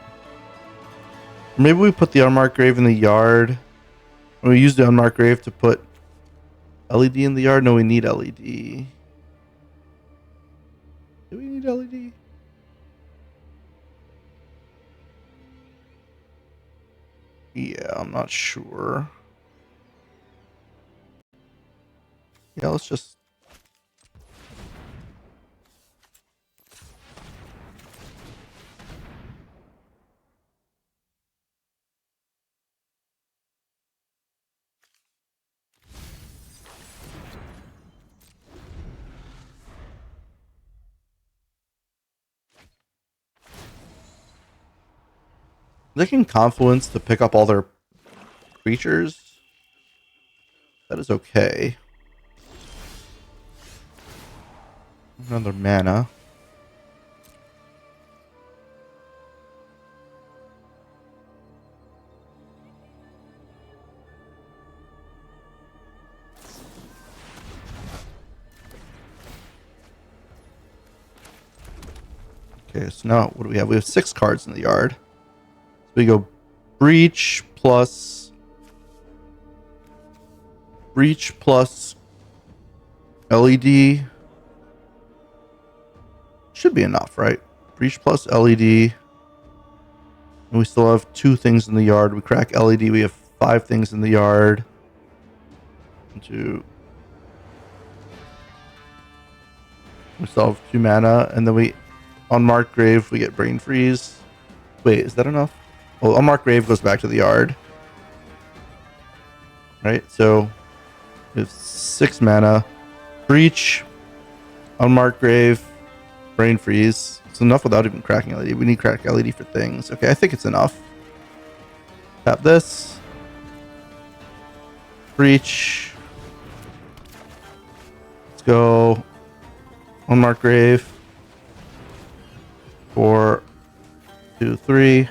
Maybe we put the Unmarked Grave in the yard. And we use the Unmarked Grave to put LED in the yard. No, we need LED. Do we need LED? Yeah, I'm not sure. Yeah, let's just... They can Confluence to pick up all their creatures. That is okay. Another mana. Okay, so now what do we have? We have 6 cards in the yard. So we go Breach plus LED. Should be enough, right? Breach plus LED. And we still have 2 things in the yard. We crack LED. We have 5 things in the yard. 1, 2. We still have 2 mana. And then we, Unmarked Grave, we get Brain Freeze. Wait, is that enough? Well, Unmarked Grave goes back to the yard. Right? So we have 6 mana. Breach, Unmarked Grave, Brain Freeze. It's enough without even cracking LED. We need crack LED for things. Okay, I think it's enough. Tap this. Breach. Let's go. Unmarked Grave. 4, 2, 3.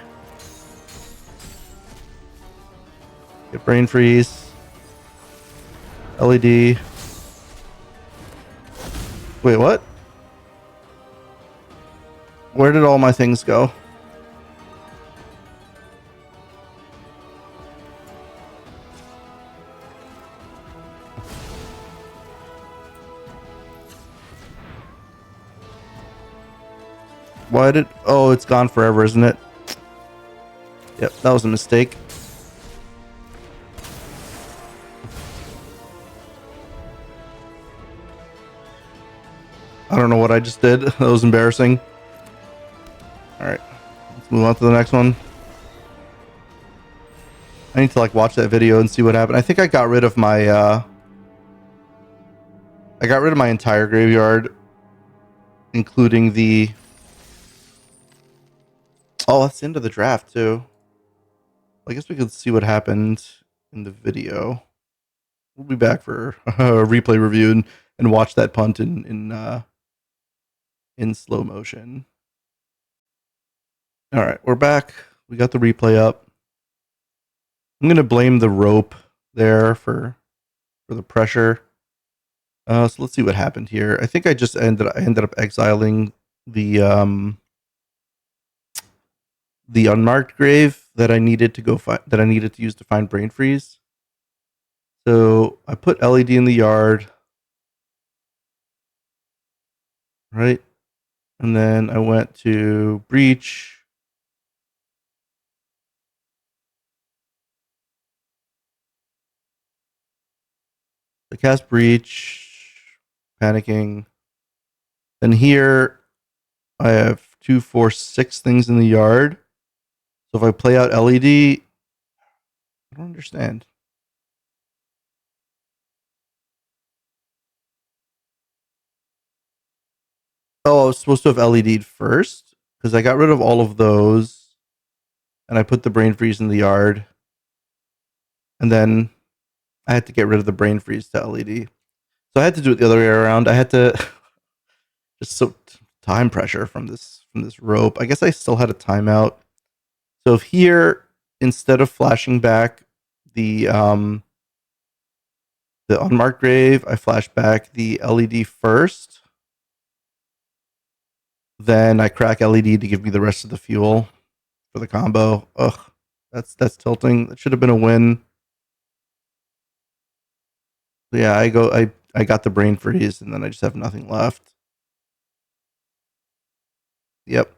Get Brain Freeze. LED. Wait, what? Where did all my things go? Why did... Oh, it's gone forever, isn't it? Yep, that was a mistake. I don't know what I just did. That was embarrassing. Alright, let's move on to the next one. I need to like watch that video and see what happened. I think I got rid of my entire graveyard, including the... Oh, that's the end of the draft too. I guess we could see what happened in the video. We'll be back for a replay review and watch that punt in slow motion. All right, we're back. We got the replay up. I'm gonna blame the rope there for the pressure. So let's see what happened here. I think I just ended up exiling the Unmarked Grave that I needed to use to find Brain Freeze. So I put LED in the yard, right? And then I went to breach. I cast breach, panicking. Then here I have 2, 4, 6 things in the yard. So if I play out LED, I don't understand. Oh, I was supposed to have LED'd first because I got rid of all of those and I put the brain freeze in the yard. And then I had to get rid of the brain freeze to LED. So I had to do it the other way around. I had to just so time pressure from this rope. I guess I still had a timeout. So if here instead of flashing back the the unmarked grave, I flash back the LED first. Then I crack LED to give me the rest of the fuel for the combo. Ugh, that's tilting. That should have been a win. Yeah, I got the brain freeze and then I just have nothing left. Yep,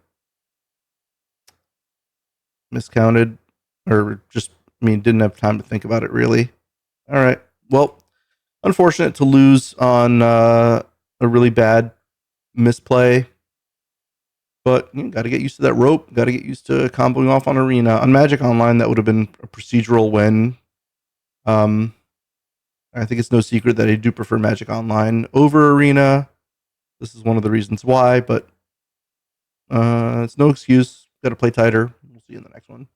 miscounted or just didn't have time to think about it really. All right. Well, unfortunate to lose on a really bad misplay, but you got to get used to that rope. Got to get used to comboing off on Arena. On Magic Online, that would have been a procedural win. Um, I think it's no secret that I do prefer Magic Online over Arena. This is one of the reasons why, but it's no excuse. Got to play tighter. We'll see you in the next one.